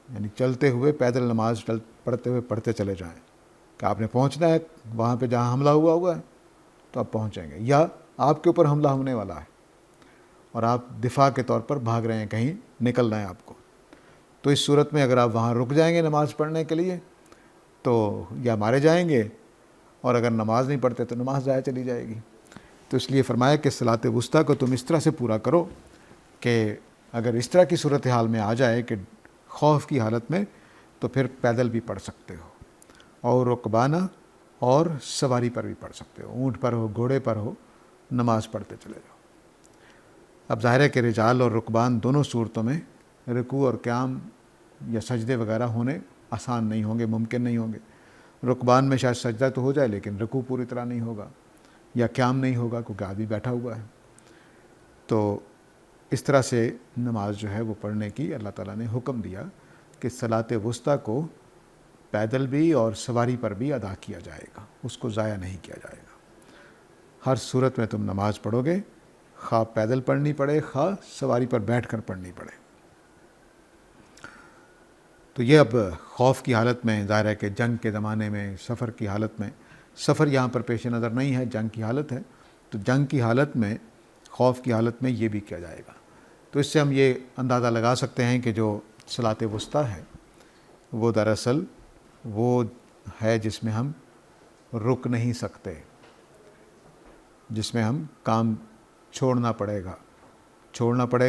یعنی چلتے ہوئے پیدل نماز پڑھتے ہوئے پڑھتے چلے جائیں کہ آپ نے پہنچنا ہے وہاں پہ جہاں حملہ ہوا ہے تو آپ پہنچیں گے، یا آپ کے اوپر حملہ ہونے والا ہے اور آپ دفاع کے طور پر بھاگ رہے ہیں، کہیں نکلنا ہے آپ کو، تو اس صورت میں اگر آپ وہاں رک جائیں گے نماز پڑھنے کے لیے تو یا مارے جائیں گے، اور اگر نماز نہیں پڑھتے تو نماز ضائع چلی جائے گی۔ تو اس لیے فرمایا کہ صلاۃ وسطیٰ کو تم اس طرح سے پورا کرو کہ اگر اس طرح کی صورتحال میں آ جائے کہ خوف کی حالت میں، تو پھر پیدل بھی پڑھ سکتے ہو، اور رکبانہ اور سواری پر بھی پڑھ سکتے ہو، اونٹ پر ہو، گھوڑے پر ہو، نماز پڑھتے چلے جاؤ۔ اب ظاہر ہے کہ رجال اور رکبان دونوں صورتوں میں رکوع اور قیام یا سجدے وغیرہ ہونے آسان نہیں ہوں گے، ممکن نہیں ہوں گے۔ رکبان میں شاید سجدہ تو ہو جائے لیکن رکوع پوری طرح نہیں ہوگا، یا قیام نہیں ہوگا کیونکہ آدمی بیٹھا ہوا ہے۔ تو اس طرح سے نماز جو ہے وہ پڑھنے کی اللہ تعالیٰ نے حکم دیا کہ صلاۃ وسطیٰ کو پیدل بھی اور سواری پر بھی ادا کیا جائے گا، اس کو ضائع نہیں کیا جائے گا۔ ہر صورت میں تم نماز پڑھو گے، خواہ پیدل پڑھنی پڑے، خواہ سواری پر بیٹھ کر پڑھنی پڑے۔ تو یہ اب خوف کی حالت میں، ظاہر ہے کہ جنگ کے زمانے میں، سفر کی حالت میں، سفر یہاں پر پیش نظر نہیں ہے، جنگ کی حالت ہے، تو جنگ کی حالت میں، خوف کی حالت میں یہ بھی کیا جائے گا۔ تو اس سے ہم یہ اندازہ لگا سکتے ہیں کہ جو صلاۃ وسطیٰ ہے وہ دراصل وہ ہے جس میں ہم رک نہیں سکتے، جس میں ہم کام چھوڑنا پڑے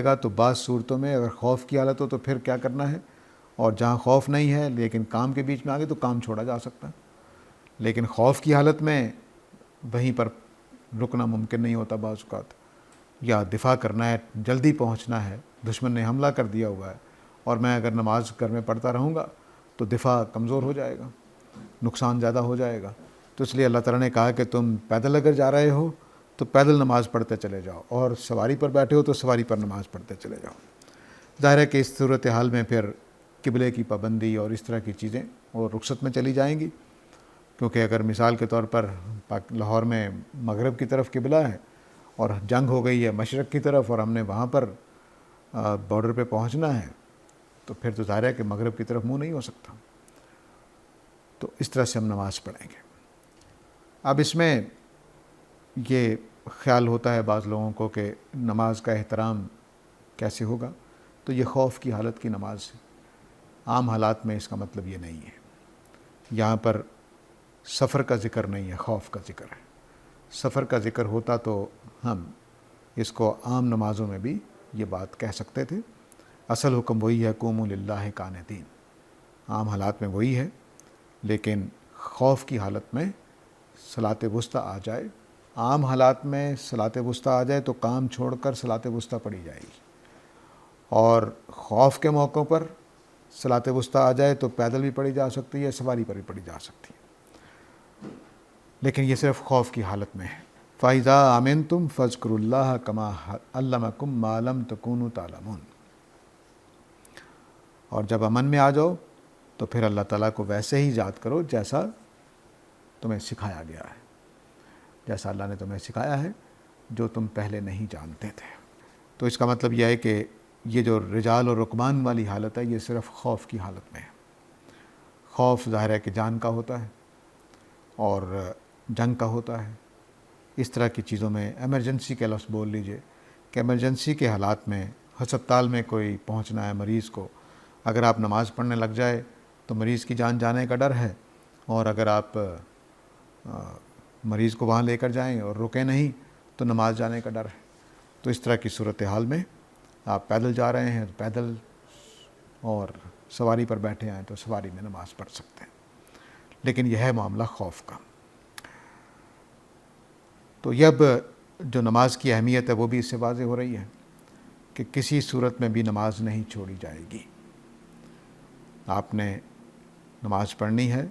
گا۔ تو بعض صورتوں میں اگر خوف کی حالت ہو تو پھر کیا کرنا ہے، اور جہاں خوف نہیں ہے لیکن کام کے بیچ میں آگے تو کام چھوڑا جا سکتا ہے، لیکن خوف کی حالت میں وہیں پر رکنا ممکن نہیں ہوتا بعض اوقات، یا دفاع کرنا ہے، جلدی پہنچنا ہے، دشمن نے حملہ کر دیا ہوا ہے، اور میں اگر نماز گھر میں پڑھتا رہوں گا تو دفاع کمزور ہو جائے گا، نقصان زیادہ ہو جائے گا۔ تو اس لیے اللہ تعالیٰ نے کہا کہ تم پیدل اگر جا رہے ہو تو پیدل نماز پڑھتے چلے جاؤ، اور سواری پر بیٹھے ہو تو سواری پر نماز پڑھتے چلے جاؤ۔ ظاہر ہے کہ اس صورتحال میں پھر قبلے کی پابندی اور اس طرح کی چیزیں اور رخصت میں چلی جائیں گی، کیونکہ اگر مثال کے طور پر لاہور میں مغرب کی طرف قبلہ ہے اور جنگ ہو گئی ہے مشرق کی طرف، اور ہم نے وہاں پر بارڈر پہ پہنچنا ہے، تو پھر تو ظاہر ہے کہ مغرب کی طرف منہ نہیں ہو سکتا، تو اس طرح سے ہم نماز پڑھیں گے۔ اب اس میں یہ خیال ہوتا ہے بعض لوگوں کو کہ نماز کا احترام کیسے ہوگا، تو یہ خوف کی حالت کی نماز ہے، عام حالات میں اس کا مطلب یہ نہیں ہے۔ یہاں پر سفر کا ذکر نہیں ہے، خوف کا ذکر ہے۔ سفر کا ذکر ہوتا تو ہم اس کو عام نمازوں میں بھی یہ بات کہہ سکتے تھے۔ اصل حکم وہی ہے، قوموا للہ قانتین، عام حالات میں وہی ہے، لیکن خوف کی حالت میں صلاۃ وسطیٰ آ جائے، عام حالات میں صلاۃ وسطیٰ آ جائے تو کام چھوڑ کر صلاۃ وسطیٰ پڑھی جائے گی، اور خوف کے موقعوں پر صلاۃ وسطیٰ آ جائے تو پیدل بھی پڑھی جا سکتی ہے، سواری پر بھی پڑھی جا سکتی ہے، لیکن یہ صرف خوف کی حالت میں ہے۔ فَإِذَا آمَنْتُمْ فَاذْكُرُوا اللَّهَ كَمَا عَلَّمَكُم مَّا لَمْ تَكُونُوا تَعْلَمُونَ۔ اور جب امن میں آ جاؤ تو پھر اللہ تعالیٰ کو ویسے ہی یاد کرو جیسا تمہیں سکھایا گیا ہے، جیسا اللہ نے تمہیں سکھایا ہے جو تم پہلے نہیں جانتے تھے۔ تو اس کا مطلب یہ ہے کہ یہ جو رجال اور رکبان والی حالت ہے یہ صرف خوف کی حالت میں ہے۔ خوف ظاہر ہے کہ جان کا ہوتا ہے اور جنگ کا ہوتا ہے، اس طرح کی چیزوں میں ایمرجنسی کے لفظ بول لیجئے کہ ایمرجنسی کے حالات میں ہسپتال میں کوئی پہنچنا ہے مریض کو، اگر آپ نماز پڑھنے لگ جائے تو مریض کی جان جانے کا ڈر ہے، اور اگر آپ مریض کو وہاں لے کر جائیں اور رکیں نہیں تو نماز جانے کا ڈر ہے۔ تو اس طرح کی صورتحال میں آپ پیدل جا رہے ہیں پیدل، اور سواری پر بیٹھے ہیں تو سواری میں نماز پڑھ سکتے ہیں، لیکن یہ ہے معاملہ خوف کا۔ تو یہ اب جو نماز کی اہمیت ہے وہ بھی اس سے واضح ہو رہی ہے کہ کسی صورت میں بھی نماز نہیں چھوڑی جائے گی، آپ نے نماز پڑھنی ہے،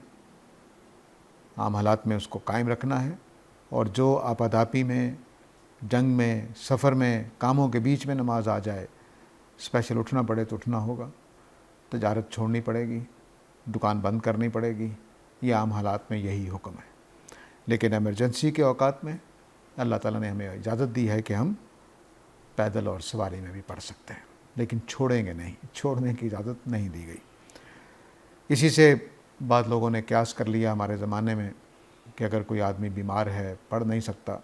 عام حالات میں اس کو قائم رکھنا ہے، اور جو آپاداپی میں، جنگ میں، سفر میں، کاموں کے بیچ میں نماز آ جائے، اسپیشل اٹھنا پڑے تو اٹھنا ہوگا، تجارت چھوڑنی پڑے گی، دکان بند کرنی پڑے گی، یہ عام حالات میں یہی حکم ہے۔ لیکن ایمرجنسی کے اوقات میں اللہ تعالیٰ نے ہمیں اجازت دی ہے کہ ہم پیدل اور سواری میں بھی پڑھ سکتے ہیں، لیکن چھوڑیں گے نہیں، چھوڑنے کی اجازت نہیں دی گئی۔ اسی سے بعض لوگوں نے قیاس کر لیا ہمارے زمانے میں کہ اگر کوئی آدمی بیمار ہے، پڑھ نہیں سکتا،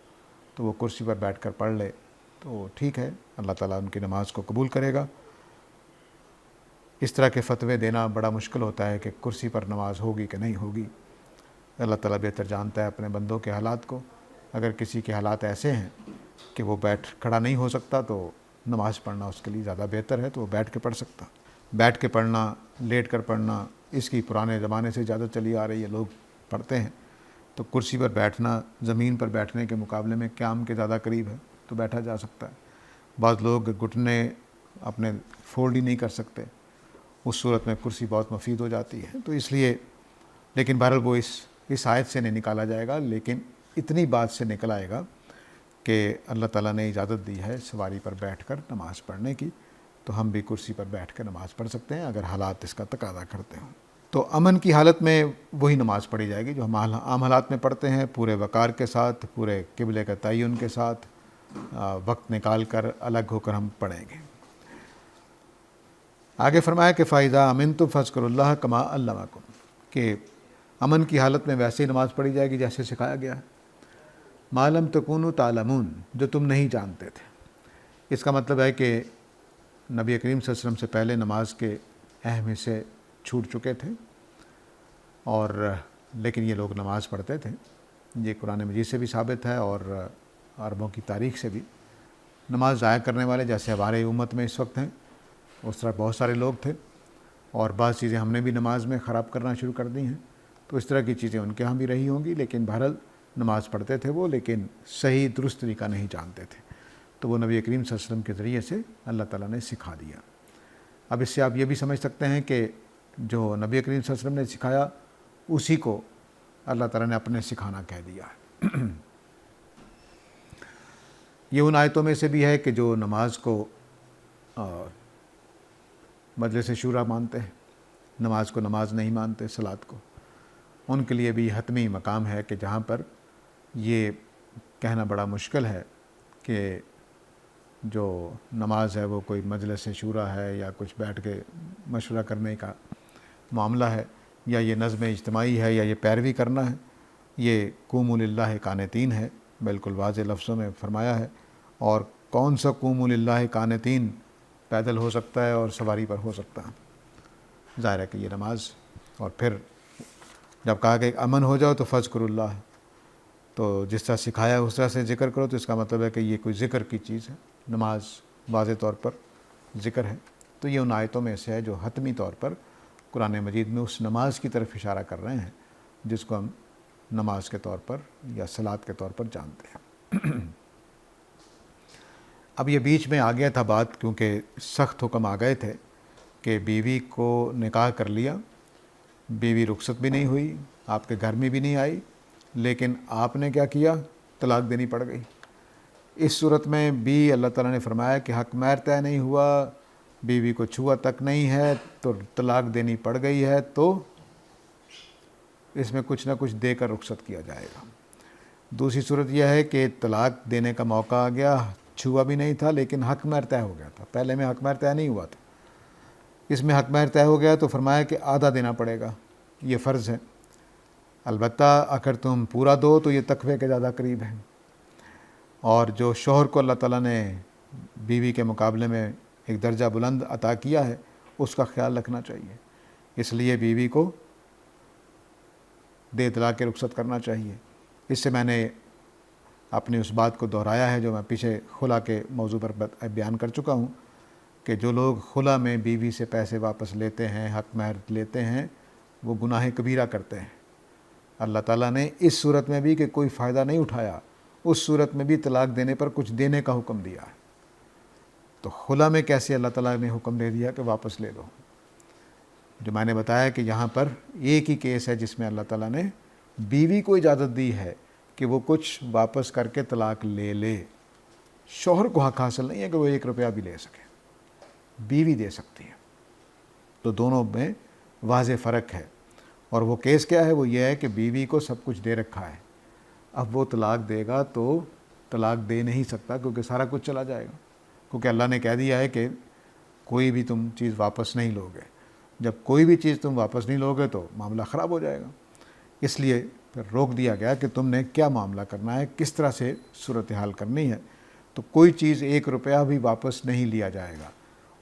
تو وہ کرسی پر بیٹھ کر پڑھ لے تو ٹھیک ہے، اللہ تعالیٰ ان کی نماز کو قبول کرے گا۔ اس طرح کے فتوے دینا بڑا مشکل ہوتا ہے کہ کرسی پر نماز ہوگی کہ نہیں ہوگی، اللہ تعالیٰ بہتر جانتا ہے اپنے بندوں کے حالات کو۔ اگر کسی کے حالات ایسے ہیں کہ وہ کھڑا نہیں ہو سکتا تو نماز پڑھنا اس کے لیے زیادہ بہتر ہے، تو وہ بیٹھ کے پڑھ سکتا۔ بیٹھ کے پڑھنا، لیٹ کر پڑھنا، اس کی پرانے زمانے سے اجازت چلی آ رہی ہے، لوگ پڑھتے ہیں۔ تو کرسی پر بیٹھنا زمین پر بیٹھنے کے مقابلے میں قیام کے زیادہ قریب ہے، تو بیٹھا جا سکتا ہے۔ بعض لوگ گھٹنے اپنے فولڈ ہی نہیں کر سکتے، اس صورت میں کرسی بہت مفید ہو جاتی ہے، تو اس لیے، لیکن بہرحال وہ اس آیت سے نہیں نکالا جائے گا، لیکن اتنی بات سے نکل آئے گا کہ اللہ تعالیٰ نے اجازت دی ہے سواری پر بیٹھ کر نماز پڑھنے کی، تو ہم بھی کرسی پر بیٹھ کر نماز پڑھ سکتے ہیں اگر حالات اس کا تقاضا کرتے ہوں۔ تو امن کی حالت میں وہی نماز پڑھی جائے گی جو ہم عام حالات میں پڑھتے ہیں، پورے وقار کے ساتھ، پورے قبلے کا تعین کے ساتھ، وقت نکال کر الگ ہو کر ہم پڑھیں گے۔ آگے فرمایا کہ فَإِذَا آمَنْتُمْ فَاذْكُرُوا اللَّهَ كَمَا عَلَّمَكُمْ، کہ امن کی حالت میں ویسے ہی نماز پڑھی جائے گی جیسے سکھایا گیا ہے۔ مَا لَمْ تَكُونُوا تَعْلَمُونَ، جو تم نہیں جانتے تھے۔ اس کا مطلب ہے کہ نبی کریم صلی اللہ علیہ وسلم سے پہلے نماز کے اہم حصے چھوٹ چکے تھے، اور لیکن یہ لوگ نماز پڑھتے تھے۔ یہ قرآن مجید سے بھی ثابت ہے اور عربوں کی تاریخ سے بھی۔ نماز ضائع کرنے والے جیسے ہمارے امت میں اس وقت ہیں، اس طرح بہت سارے لوگ تھے، اور بعض چیزیں ہم نے بھی نماز میں خراب کرنا شروع کر دی ہیں، تو اس طرح کی چیزیں ان کے ہاں بھی رہی ہوں گی، لیکن بہرحال نماز پڑھتے تھے وہ، لیکن صحیح درست طریقہ نہیں جانتے تھے، تو وہ نبی کریم صلی اللہ علیہ وسلم کے ذریعے سے اللہ تعالیٰ نے سکھا دیا۔ اب اس سے آپ یہ بھی سمجھ سکتے ہیں کہ جو نبی کریم صلی اللہ علیہ وسلم نے سکھایا اسی کو اللہ تعالیٰ نے اپنے سکھانا کہہ دیا ہے۔ یہ ان آیتوں میں سے بھی ہے کہ جو نماز کو مجلس شورا مانتے ہیں، نماز کو نماز نہیں مانتے، صلاۃ کو، ان کے لیے بھی حتمی مقام ہے کہ جہاں پر یہ کہنا بڑا مشکل ہے کہ جو نماز ہے وہ کوئی مجلس شورا ہے یا کچھ بیٹھ کے مشورہ کرنے کا معاملہ ہے، یا یہ نظم اجتماعی ہے، یا یہ پیروی کرنا ہے۔ یہ قوموا للہ قانتین ہے، بالکل واضح لفظوں میں فرمایا ہے۔ اور کون سا قوموا للہ قانتین پیدل ہو سکتا ہے اور سواری پر ہو سکتا ہے؟ ظاہر ہے کہ یہ نماز، اور پھر جب کہا کہ امن ہو جاؤ تو فذکروا اللہ، تو جس طرح سکھایا اس طرح سے ذکر کرو، تو اس کا مطلب ہے کہ یہ کوئی ذکر کی چیز ہے، نماز واضح طور پر ذکر ہے۔ تو یہ ان آیتوں میں سے ہے جو حتمی طور پر قرآن مجید میں اس نماز کی طرف اشارہ کر رہے ہیں جس کو ہم نماز کے طور پر یا صلاۃ کے طور پر جانتے ہیں۔ اب یہ بیچ میں آ گیا تھا بات، کیونکہ سخت حکم آ گئے تھے کہ بیوی کو نکاح کر لیا، بیوی رخصت بھی نہیں ہوئی، آپ کے گھر میں بھی نہیں آئی، لیکن آپ نے کیا کیا؟ طلاق دینی پڑ گئی۔ اس صورت میں بھی اللہ تعالیٰ نے فرمایا کہ حق مہر طے نہیں ہوا، بیوی کو چھوا تک نہیں ہے تو طلاق دینی پڑ گئی ہے، تو اس میں کچھ نہ کچھ دے کر رخصت کیا جائے گا۔ دوسری صورت یہ ہے کہ طلاق دینے کا موقع آ گیا، چھوا بھی نہیں تھا لیکن حق مہر طے ہو گیا تھا، پہلے میں حق مہر طے نہیں ہوا تھا، اس میں حق مہر طے ہو گیا تو فرمایا کہ آدھا دینا پڑے گا، یہ فرض ہے۔ البتہ اگر تم پورا دو تو یہ تقوی کے زیادہ قریب ہے، اور جو شوہر کو اللہ تعالیٰ نے بیوی کے مقابلے میں ایک درجہ بلند عطا کیا ہے اس کا خیال رکھنا چاہیے، اس لیے بیوی کو دے دلا کے رخصت کرنا چاہیے۔ اس سے میں نے اپنی اس بات کو دہرایا ہے جو میں پیچھے خلا کے موضوع پر بیان کر چکا ہوں، کہ جو لوگ خلا میں بیوی سے پیسے واپس لیتے ہیں، حق مہر لیتے ہیں، وہ گناہ کبیرہ کرتے ہیں۔ اللہ تعالیٰ نے اس صورت میں بھی کہ کوئی فائدہ نہیں اٹھایا، اس صورت میں بھی طلاق دینے پر کچھ دینے کا حکم دیا ہے، تو خلا میں کیسے اللہ تعالیٰ نے حکم دے دیا کہ واپس لے لو؟ جو میں نے بتایا کہ یہاں پر ایک ہی کیس ہے جس میں اللہ تعالیٰ نے بیوی کو اجازت دی ہے کہ وہ کچھ واپس کر کے طلاق لے لے، شوہر کو حق حاصل نہیں ہے کہ وہ 1 روپیہ بھی لے سکے، بیوی دے سکتی ہے۔ تو دونوں میں واضح فرق ہے، اور وہ کیس کیا ہے؟ وہ یہ ہے کہ بیوی کو سب کچھ دے رکھا ہے، اب وہ طلاق دے گا تو طلاق دے نہیں سکتا کیونکہ سارا کچھ چلا جائے گا، کیونکہ اللہ نے کہہ دیا ہے کہ کوئی بھی تم چیز واپس نہیں لوگے، جب کوئی بھی چیز تم واپس نہیں لوگے تو معاملہ خراب ہو جائے گا، اس لیے پھر روک دیا گیا کہ تم نے کیا معاملہ کرنا ہے، کس طرح سے صورتحال کرنی ہے۔ تو کوئی چیز 1 روپیہ بھی واپس نہیں لیا جائے گا،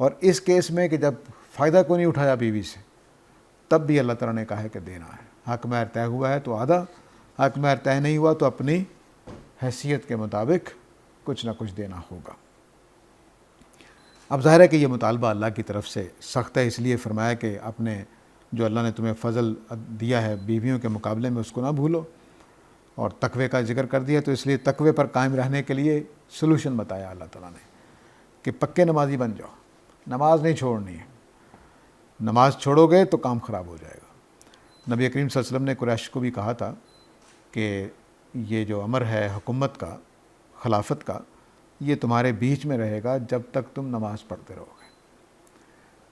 اور اس کیس میں کہ جب فائدہ کو نہیں اٹھایا بیوی سے، تب بھی اللہ تعالیٰ نے کہا ہے کہ دینا ہے۔ حق مہر طے ہوا ہے تو آدھا، حق مہر طے نہیں ہوا تو اپنی حیثیت کے مطابق کچھ نہ کچھ دینا ہوگا۔ اب ظاہر ہے کہ یہ مطالبہ اللہ کی طرف سے سخت ہے، اس لیے فرمایا کہ اپنے جو اللہ نے تمہیں فضل دیا ہے بیویوں کے مقابلے میں اس کو نہ بھولو، اور تقوی کا ذکر کر دیا، تو اس لیے تقوی پر قائم رہنے کے لیے سلوشن بتایا اللہ تعالیٰ نے کہ پکے نمازی بن جاؤ، نماز نہیں چھوڑنی ہے، نماز چھوڑو گے تو کام خراب ہو جائے گا۔ نبی کریم صلی اللہ علیہ وسلم نے قریش کو بھی کہا تھا کہ یہ جو امر ہے حکومت کا، خلافت کا، یہ تمہارے بیچ میں رہے گا جب تک تم نماز پڑھتے رہو گے۔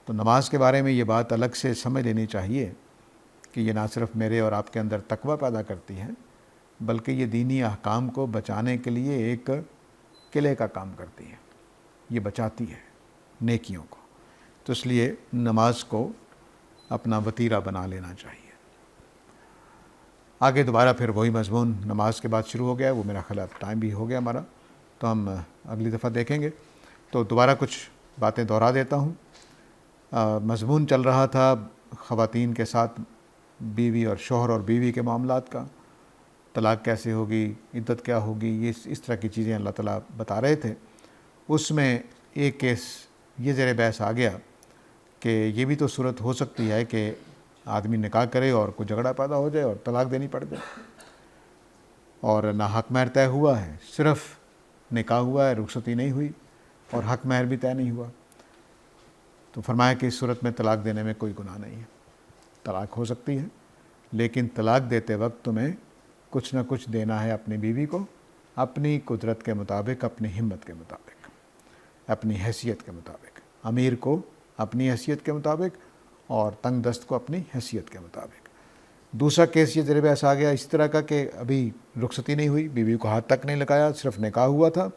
تو نماز کے بارے میں یہ بات الگ سے سمجھ لینی چاہیے کہ یہ نہ صرف میرے اور آپ کے اندر تقوی پیدا کرتی ہے، بلکہ یہ دینی احکام کو بچانے کے لیے ایک قلعے کا کام کرتی ہے، یہ بچاتی ہے نیکیوں کو، تو اس لیے نماز کو اپنا وتیرہ بنا لینا چاہیے۔ آگے دوبارہ پھر وہی مضمون نماز کے بعد شروع ہو گیا، وہ میرا خیال ٹائم بھی ہو گیا ہمارا، تو ہم اگلی دفعہ دیکھیں گے۔ تو دوبارہ کچھ باتیں دہرا دیتا ہوں۔ مضمون چل رہا تھا خواتین کے ساتھ بیوی اور شوہر اور بیوی کے معاملات کا، طلاق کیسے ہوگی، عدت کیا ہوگی، یہ اس طرح کی چیزیں اللہ تعالیٰ بتا رہے تھے۔ اس میں ایک کیس یہ زیر بحث آ گیا کہ یہ بھی تو صورت ہو سکتی ہے کہ آدمی نکاح کرے اور کوئی جھگڑا پیدا ہو جائے اور طلاق دینی پڑ جائے، اور نہ حق مہر طے ہوا ہے، صرف نکاح ہوا ہے، رخصتی نہیں ہوئی، اور حق مہر بھی طے نہیں ہوا، تو فرمایا کہ اس صورت میں طلاق دینے میں کوئی گناہ نہیں ہے، طلاق ہو سکتی ہے، لیکن طلاق دیتے وقت تمہیں کچھ نہ کچھ دینا ہے اپنی بیوی کو، اپنی قدرت کے مطابق، اپنی ہمت کے مطابق، اپنی حیثیت کے مطابق، امیر کو اپنی حیثیت کے مطابق اور تنگ دست کو اپنی حیثیت کے مطابق۔ دوسرا کیس یہ زیر بحث آ گیا اس طرح کا کہ ابھی رخصتی نہیں ہوئی، بیوی کو ہاتھ تک نہیں لگایا، صرف نکاح ہوا تھا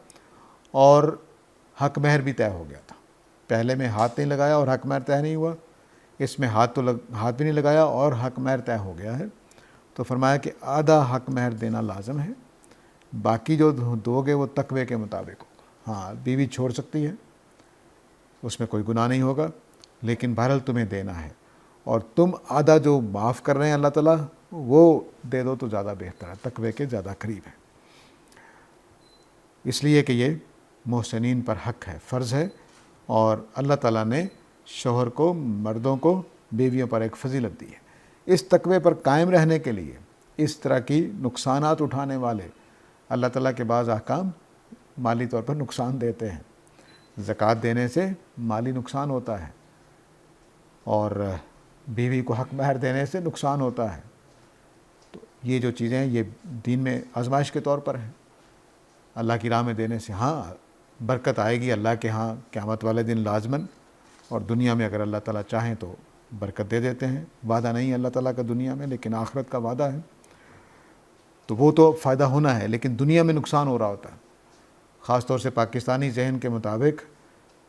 اور حق مہر بھی طے ہو گیا تھا، پہلے میں ہاتھ نہیں لگایا اور حق مہر طے نہیں ہوا، اس میں ہاتھ بھی نہیں لگایا اور حق مہر طے ہو گیا ہے، تو فرمایا کہ آدھا حق مہر دینا لازم ہے، باقی جو دو گے وہ تقوی کے مطابق ہوگا۔ ہاں بیوی چھوڑ سکتی ہے، اس میں کوئی گناہ نہیں ہوگا، لیکن بہرحال تمہیں دینا ہے، اور تم آدھا جو معاف کر رہے ہیں اللہ تعالیٰ وہ دے دو تو زیادہ بہتر ہے، تقوی کے زیادہ قریب ہے، اس لیے کہ یہ محسنین پر حق ہے، فرض ہے، اور اللہ تعالیٰ نے شوہر کو، مردوں کو بیویوں پر ایک فضیلت دی ہے۔ اس تقوی پر قائم رہنے کے لیے اس طرح کی نقصانات اٹھانے والے اللہ تعالیٰ کے بعض احکام مالی طور پر نقصان دیتے ہیں. زکوٰۃ دینے سے مالی نقصان ہوتا ہے، اور بیوی کو حق مہر دینے سے نقصان ہوتا ہے. تو یہ جو چیزیں ہیں یہ دین میں آزمائش کے طور پر ہیں. اللہ کی راہ میں دینے سے ہاں برکت آئے گی اللہ کے ہاں قیامت والے دن لازماً، اور دنیا میں اگر اللہ تعالیٰ چاہیں تو برکت دے دیتے ہیں. وعدہ نہیں ہے اللہ تعالیٰ کا دنیا میں، لیکن آخرت کا وعدہ ہے، تو وہ تو فائدہ ہونا ہے. لیکن دنیا میں نقصان ہو رہا ہوتا ہے، خاص طور سے پاکستانی ذہن کے مطابق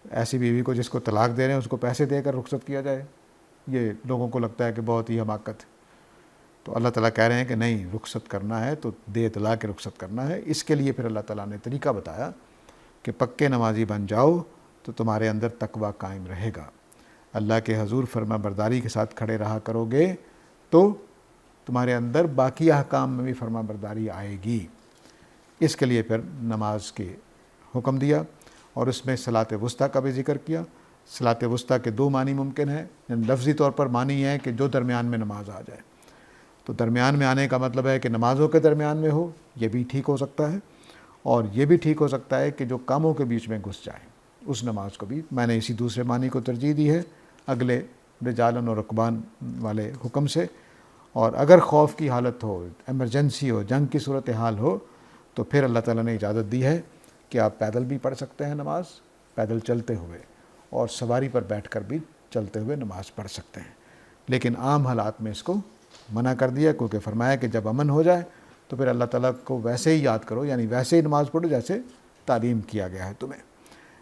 ایسی بیوی کو جس کو طلاق دے رہے ہیں اس کو پیسے دے کر رخصت کیا جائے. یہ لوگوں کو لگتا ہے کہ بہت ہی حماقت. تو اللہ تعالیٰ کہہ رہے ہیں کہ نہیں، رخصت کرنا ہے تو دے دلا کے رخصت کرنا ہے. اس کے لیے پھر اللہ تعالیٰ نے طریقہ بتایا کہ پکے نمازی بن جاؤ تو تمہارے اندر تقویٰ قائم رہے گا. اللہ کے حضور فرما برداری کے ساتھ کھڑے رہا کرو گے تو تمہارے اندر باقی احکام میں بھی فرما برداری آئے گی. اس کے لیے پھر نماز کے حکم دیا، اور اس میں صلاۃ وسطیٰ کا بھی ذکر کیا. صلاۃ وسطیٰ کے دو معنی ممکن ہیں. لفظی طور پر معنی ہے کہ جو درمیان میں نماز آ جائے. تو درمیان میں آنے کا مطلب ہے کہ نمازوں کے درمیان میں ہو، یہ بھی ٹھیک ہو سکتا ہے، اور یہ بھی ٹھیک ہو سکتا ہے کہ جو کاموں کے بیچ میں گھس جائے اس نماز کو بھی. میں نے اسی دوسرے معنی کو ترجیح دی ہے اگلے رجالن اور رکبان والے حکم سے. اور اگر خوف کی حالت ہو، ایمرجنسی ہو، جنگ کی صورتحال ہو، تو پھر اللہ تعالیٰ نے اجازت دی ہے کہ آپ پیدل بھی پڑھ سکتے ہیں نماز، پیدل چلتے ہوئے، اور سواری پر بیٹھ کر بھی چلتے ہوئے نماز پڑھ سکتے ہیں. لیکن عام حالات میں اس کو منع کر دیا، کیونکہ فرمایا کہ جب امن ہو جائے تو پھر اللہ تعالیٰ کو ویسے ہی یاد کرو، یعنی ویسے ہی نماز پڑھو جیسے تعلیم کیا گیا ہے تمہیں.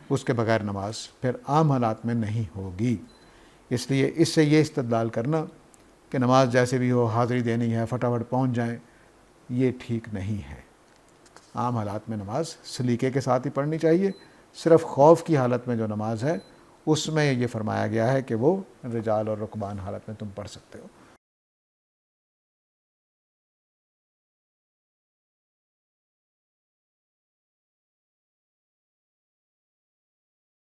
اس کے بغیر نماز پھر عام حالات میں نہیں ہوگی. اس لیے اس سے یہ استدلال کرنا کہ نماز جیسے بھی ہو حاضری دینی ہے، فٹافٹ پہنچ جائیں، یہ ٹھیک نہیں ہے. عام حالات میں نماز سلیقے کے ساتھ ہی پڑھنی چاہیے. صرف خوف کی حالت میں جو نماز ہے اس میں یہ فرمایا گیا ہے کہ وہ رجال اور رکبان حالت میں تم پڑھ سکتے ہو.